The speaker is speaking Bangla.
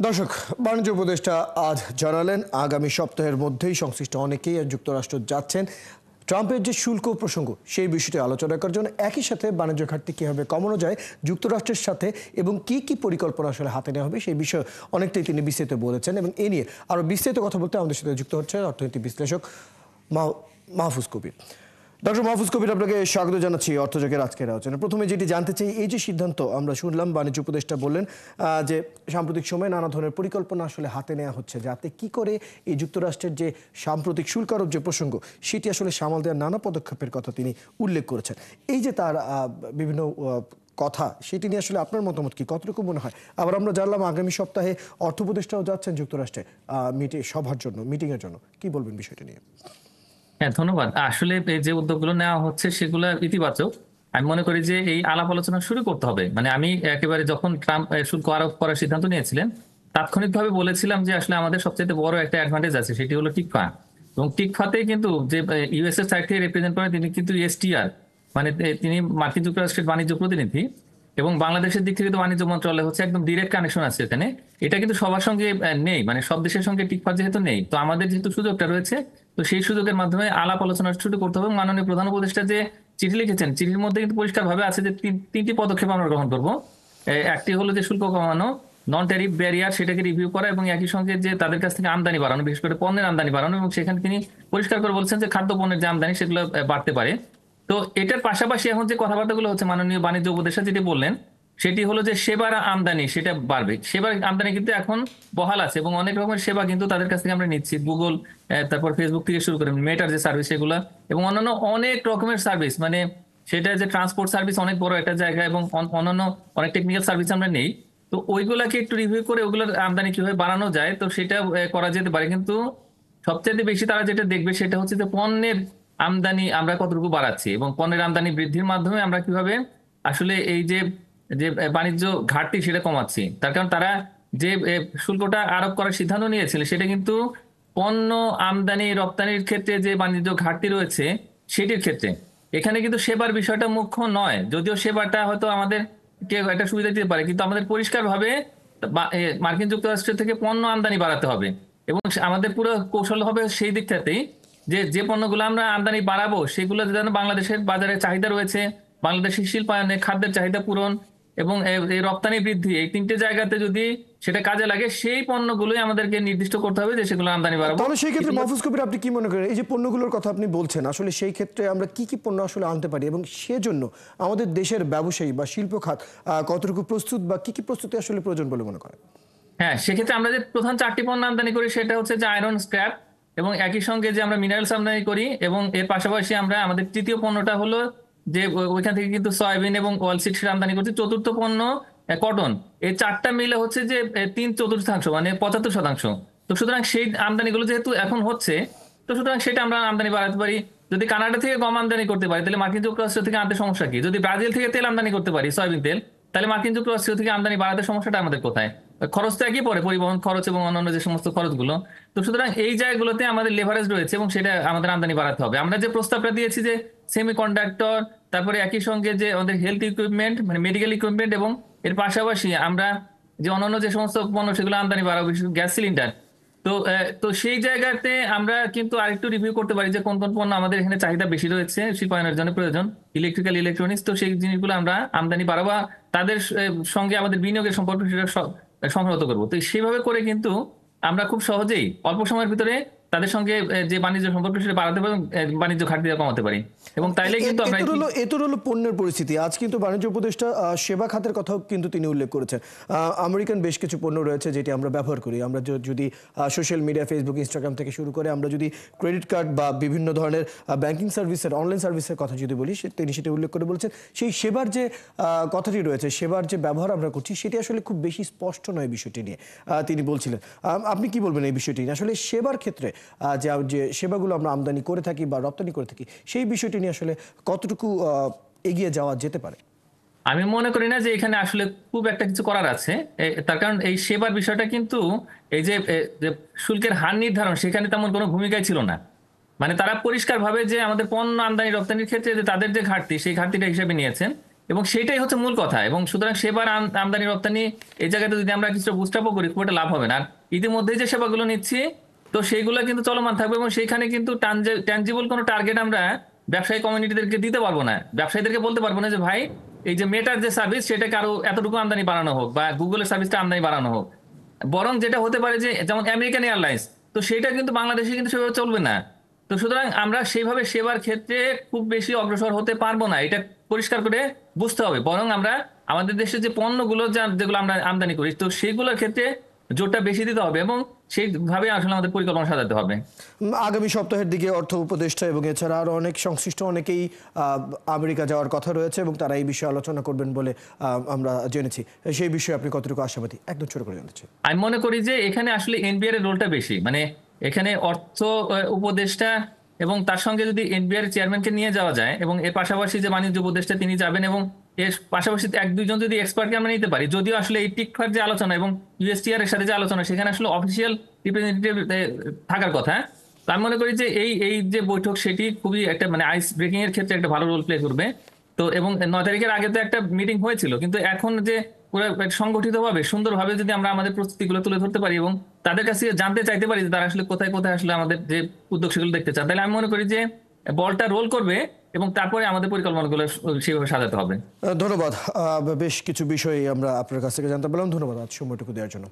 দর্শক, বাণিজ্য উপদেষ্টা আজ জানালেন আগামী সপ্তাহের মধ্যেই সংশ্লিষ্ট অনেকেই যুক্তরাষ্ট্র যাচ্ছেন ট্রাম্পের যে শুল্ক প্রসঙ্গ সেই বিষয়টি আলোচনা করার জন্য। একই সাথে বাণিজ্য ঘাটতি কীভাবে কমানো যায় যুক্তরাষ্ট্রের সাথে এবং কি কি পরিকল্পনা আসলে হাতে নেওয়া হবে সেই বিষয়ে অনেকটাই তিনি বিস্তারিত বলেছেন। এবং এ নিয়ে আরও বিস্তারিত কথা বলতে আমাদের সাথে যুক্ত হচ্ছে অর্থনীতি বিশ্লেষক মাহফুজ কবির। ডক্টর মাহফুজ কবির, আপনাকে স্বাগত জানাচ্ছি অর্থযোগের আজকের আলোচনা। প্রথমে যেটি জানতে চাই, এই যে সিদ্ধান্ত আমরা শুনলাম, বাণিজ্য উপদেষ্টা বললেন যে সাম্প্রতিক সময়ে নানা ধরনের পরিকল্পনা আসলে হাতে নেওয়া হচ্ছে যাতে কি করে এই যুক্তরাষ্ট্রের যে সাম্প্রতিক শুল্কারোপ যে প্রসঙ্গ সেটি আসলে সামাল দেওয়ার নানা পদক্ষেপের কথা তিনি উল্লেখ করেছেন। এই যে তার বিভিন্ন কথা, সেটি নিয়ে আসলে আপনার মতামত কি, কতটুকু মনে হয়? আবার আমরা জানলাম আগামী সপ্তাহে অর্থ উপদেষ্টাও যাচ্ছেন যুক্তরাষ্ট্রে সভার জন্য, মিটিংয়ের জন্য। কি বলবেন বিষয়টি নিয়ে? হ্যাঁ, ধন্যবাদ। আসলে যে উদ্যোগগুলো নেওয়া হচ্ছে সেগুলো ইতিবাচক। আমি মনে করি যে এই আলাপ আলোচনা শুরু করতে হবে। মানে আমি একেবারে যখন ট্রাম্প শুল্ক আরোপ করার সিদ্ধান্ত নিয়েছিলেন, তাৎক্ষণিকভাবে বলেছিলাম যে আসলে আমাদের সবচেয়ে বড় একটা অ্যাডভান্টেজ আছে, সেটি হলো টিকফা। এবং টিকফাতে কিন্তু যে ইউএসএ সাইড থেকে রিপ্রেজেন্ট করেন তিনি কিন্তু এসটিআর, মানে তিনি মার্কিন যুক্তরাষ্ট্রের বাণিজ্য প্রতিনিধি। এবং বাংলাদেশের দিক থেকে তো বাণিজ্য মন্ত্রণালয় হচ্ছে একদম ডিরেক্ট কানেকশন আছে এখানে। এটা কিন্তু সবার সঙ্গে নেই, মানে সব দেশের সঙ্গে টিকফা যেহেতু নেই, তো আমাদের যেহেতু সুযোগটা রয়েছে, তো সেই সুযোগের মাধ্যমে আলাপ আলোচনা শুরু করতে হবে। মাননীয় প্রধান উপদেষ্টা যে চিঠি লিখেছেন, চিঠির মধ্যে কিন্তু পরিষ্কার ভাবে আছে যে তিনটি পদক্ষেপ আমরা গ্রহণ করব। একটি হলো যে শুল্ক কমানো, নন ট্যারিফ ব্যারিয়ার সেটাকে রিভিউ করা, এবং একই সঙ্গে যে তাদের কাছ থেকে আমদানি বাড়ানো, বিশেষ করে পণ্যের আমদানি বাড়ানো। এবং সেখানে তিনি পরিষ্কার করে বলছেন যে খাদ্য পণ্যের যে আমদানি সেগুলো বাড়তে পারে। তো এটার পাশাপাশি এখন যে কথাবার্তাগুলো হচ্ছে, মাননীয় বাণিজ্য উপদেষ্টা যেটি বললেন সেটি হলো যে সেবার আমদানি সেটা বাড়বে। সেবার আমদানি কিন্তু এখন বহাল আছে এবং অনেক রকমের সেবা কিন্তু তাদের কাছ থেকে আমরা নিচ্ছি। গুগল, তারপর ফেসবুক থেকে শুরু করে মেটার যে সার্ভিস সেগুলো, এবং অন্যান্য অনেক রকমের সার্ভিস, মানে সেটা যে ট্রান্সপোর্ট সার্ভিস অনেক বড় একটা জায়গা, এবং অন্যান্য অনেক টেকনিক্যাল সার্ভিস আমরা নেই। তো ওইগুলাকে একটু রিভিউ করে ওগুলোর আমদানি কিভাবে বাড়ানো যায়, তো সেটা করা যেতে পারে। কিন্তু সবচেয়ে বেশি তারা যেটা দেখবে সেটা হচ্ছে যে পণ্যের আমদানি আমরা কতটুকু বাড়াচ্ছি, এবং পণ্যের আমদানি বৃদ্ধির মাধ্যমে আমরা কিভাবে আসলে এই যে যে বাণিজ্য ঘাটতি সেটা কমাচ্ছি। তার কারণ তারা যে শুল্কটা আরোপ করার সিদ্ধান্ত নিয়েছিল সেটা কিন্তু পণ্য আমদানি রপ্তানির ক্ষেত্রে যে বাণিজ্য ঘাটতি রয়েছে সেটির ক্ষেত্রে। এখানে কিন্তু সেবার বিষয়টা মুখ্য নয়, যদিও সেবাটা হয়তো আমাদের একটা সুবিধা দিতে পারে, কিন্তু আমাদের পরিষ্কার ভাবে মার্কিন যুক্তরাষ্ট্র থেকে পণ্য আমদানি বাড়াতে হবে। এবং আমাদের পুরো কৌশল হবে সেই দিকটাতেই যে যে পণ্যগুলো আমরা আমদানি বাড়াবো সেগুলো যেন বাংলাদেশের বাজারে চাহিদা রয়েছে, বাংলাদেশের শিল্পায়নে খাদ্যের চাহিদা পূরণ এবং এই রপ্তানি বৃদ্ধি, এই তিনটে জায়গাতে যদি সেটা কাজে লাগে, সেই পণ্যগুলোই আমাদেরকে নির্দিষ্ট করতে হবে যে সেগুলো আমদানি বাড়াবো। তাহলে সেই ক্ষেত্রে মাহফুজ কবির, আপনি কি মনে করেন এই যে পণ্যগুলোর কথা আপনি বলছেন, আসলে সেই ক্ষেত্রে আমরা কি কি পণ্য আসলে আনতে পারি এবং সেজন্য আমাদের দেশের ব্যবসায়ী বা শিল্প খাত কতটুকু প্রস্তুত বা কি কি প্রস্তুতি আসলে প্রয়োজন বলে মনে করেন? হ্যাঁ, সেক্ষেত্রে আমরা যে প্রধান চারটি পণ্য আমদানি করি সেটা হচ্ছে যে আয়রন, স্ক্র্যাপ, এবং একই সঙ্গে যে আমরা মিনারেলস আমদানি করি, এবং এর পাশাপাশি আমরা আমাদের তৃতীয় পণ্যটা হলো যে ওইখান থেকে কিন্তু সয়াবিন এবং অয়েল সিড আমদানি করছি। চতুর্থ পণ্য কটন। এই চারটা মিলে হচ্ছে যে 3/4, মানে 75%। তো সুতরাং সেই আমদানিগুলো যেহেতু এখন হচ্ছে, তো সুতরাং সেটা আমরা আমদানি বাড়াতে পারি। যদি কানাডা থেকে গম আমদানি করতে পারি তাহলে মার্কিন যুক্তরাষ্ট্র থেকে আনতে সমস্যা কি? যদি ব্রাজিল থেকে তেল আমদানি করতে পারি, সয়াবিন তেল, তাহলে মার্কিন যুক্তরাষ্ট্র থেকে আমদানি বাড়াতে সমস্যাটা আমাদের কোথায়? খরচ তো একই পড়ে, পরিবহন খরচ এবং অন্যান্য যে সমস্ত খরচগুলো। তো সুতরাং এই জায়গাগুলোতে আমাদের লেভারেজ রয়েছে এবং সেটা আমাদের আমদানি বাড়াতে হবে। আমরা যে প্রস্তাবটা দিয়েছি যে সেমিকন্ডাক্টর, তারপরে একই সঙ্গে যে আমাদের হেলথ ইকুইপমেন্ট, মানে মেডিকেল ইকুইপমেন্ট, এবং এর পাশাপাশি আমরা যে অন্যান্য যে সমস্ত পণ্য সেগুলো আমদানি বাড়াবো, বিশেষ করে গ্যাস সিলিন্ডার। তো তো সেই জায়গাতে আমরা কিন্তু আরেকটু রিভিউ করতে পারি যে কোন কোন পণ্য আমাদের এখানে চাহিদা বেশি রয়েছে, শিল্পায়নের জন্য প্রয়োজন, ইলেকট্রিক্যাল, ইলেকট্রনিক্স। তো সেই জিনিসগুলো আমরা আমদানি বাড়াবো, তাদের সঙ্গে আমাদের বিনিয়োগের সম্পর্ক সেটা সংহত করবো। তো সেইভাবে করে কিন্তু আমরা খুব সহজেই অল্প সময়ের ভিতরে তাদের সঙ্গে যে বাণিজ্য সম্পর্ক সেটা বাড়াতে পারি, বাণিজ্য ঘাটতিটা কমাতে পারি। এবং তাইলে কিন্তু আমরা এত হলো পণ্যের পরিস্থিতি। আজ কিন্তু বাণিজ্য উপদেষ্টা সেবা খাতের কথাও কিন্তু তিনি উল্লেখ করেছেন। আমেরিকান বেশ কিছু পণ্য রয়েছে যেটি আমরা ব্যবহার করি। আমরা যদি সোশ্যাল মিডিয়া, ফেসবুক, ইনস্টাগ্রাম থেকে শুরু করে আমরা যদি ক্রেডিট কার্ড বা বিভিন্ন ধরনের ব্যাংকিং সার্ভিসের, অনলাইন সার্ভিসের কথা যদি বলি, তিনি সেটা উল্লেখ করে বলছেন সেই সেবার যে কথাটি রয়েছে, সেবার যে ব্যবহার আমরা করছি সেটি আসলে খুব বেশি স্পষ্ট নয়। বিষয়টি নিয়ে তিনি বলছিলেন, আপনি কি বলবেন এই বিষয়টি নিয়ে? আসলে সেবার ক্ষেত্রে যে সেবাগুলো আমরা আমদানি করে থাকি বা রপ্তানি করে থাকি সেই বিষয়টি নিয়ে আসলে কতটুকু এগিয়ে যাওয়া যেতে পারে? আমি মনে করি না যে এখানে আসলে খুব একটা কিছু করার আছে। তার কারণ এই সেবার বিষয়টা কিন্তু এই যে শুল্কের হার নির্ধারণ সেখানে তেমন কোনো ভূমিকাই ছিল না। মানে তারা পরিষ্কার ভাবে যে আমাদের পণ্য আমদানি রপ্তানির ক্ষেত্রে যে তাদের যে ঘাটতি, সেই ঘাটতিটা হিসেবে নিয়েছেন। এবং সেটাই হচ্ছে মূল কথা। এবং সুতরাং সেবার আমদানি রপ্তানি এই জায়গাটা যদি আমরা কিছু বুস্টাপও করি খুব একটা লাভ হবে না। আর ইতিমধ্যেই যে সেবাগুলো নিচ্ছি তো সেইগুলো কিন্তু চলমান থাকবে, এবং সেইখানে কিন্তু ট্যানজিবল কোনো টার্গেট আমরা ব্যবসায়ী কমিউনিটিদেরকে দিতে পারবো না, ব্যবসায়ীদেরকে বলতে পারবো না যে ভাই এই যে মেটার যে সার্ভিস সেটাকে আরো এতটুকু আমদানি বাড়ানো হোক বা গুগলের সার্ভিসটা আমদানি বাড়ানো হোক। বরং যেটা হতে পারে যে যেমন আমেরিকান এয়ারলাইন্স, তো সেটা কিন্তু বাংলাদেশে কিন্তু সেভাবে চলবে না। তো সুতরাং আমরা সেইভাবে সেবার ক্ষেত্রে খুব বেশি অগ্রসর হতে পারবো না, এটা পরিষ্কার করে বুঝতে হবে। বরং আমরা আমাদের দেশে যে পণ্যগুলো যেগুলো আমরা আমদানি করি তো সেইগুলোর ক্ষেত্রে জোরটা বেশি দিতে হবে, এবং সেইভাবে আসলে আমাদের পরিকল্পনা সাজাতে হবে। আগামী সপ্তাহের দিকে অর্থ উপদেষ্টা এবং এছাড়া আরো অনেক সংশ্লিষ্ট অনেকেই আমেরিকা যাওয়ার কথা রয়েছে এবং তারা এই বিষয়ে আলোচনা করবেন বলে আমরা জেনেছি। সেই বিষয়ে আপনি কতটুকু আশাবাদী একদম ছোট করে জানতে চাই। আমি মনে করি যে এখানে আসলে এনবিআর এর রোলটা বেশি, মানে এখানে অর্থ উপদেষ্টা এবং তার সঙ্গে যদি এনবিআর চেয়ারম্যানকে নিয়ে যাওয়া যায়, এবং এর পাশাপাশি যে বাণিজ্য উপদেষ্টা তিনি যাবেন, এবং এর পাশাপাশি এক দুইজন যদি এক্সপার্টকে আমরা নিতে পারি, যদিও আসলে এই টিকফার যে আলোচনা এবং ইউএসটিআর এর সাথে যে আলোচনা সেখানে আসলে অফিসিয়াল রিপ্রেজেন্টেটিভ থাকার কথা। তো আমি মনে করি যে এই এই যে বৈঠক সেটি খুবই একটা মানে আইস ব্রেকিং এর ক্ষেত্রে একটা ভালো রোল প্লে করবে। তো এবং 9 তারিখের আগে তো একটা মিটিং হয়েছিল, কিন্তু এখন যে পুরো সংগঠিত ভাবে সুন্দরভাবে যদি আমরা আমাদের প্রস্তুতিগুলো তুলে ধরতে পারি এবং তাদের কাছে জানতে চাইতে পারি যে তারা আসলে কোথায় কোথায় আসলে আমাদের যে উদ্যোগ সেগুলো দেখতে চান, তাহলে আমি মনে করি যে বলটা রোল করবে এবং তারপরে আমাদের পরিকল্পনাগুলো সেভাবে সাজাতে হবে। ধন্যবাদ। বেশ কিছু বিষয় আমরা আপনার কাছ থেকে জানতে পারলাম। ধন্যবাদ আজ সময়টুকু দেওয়ার জন্য।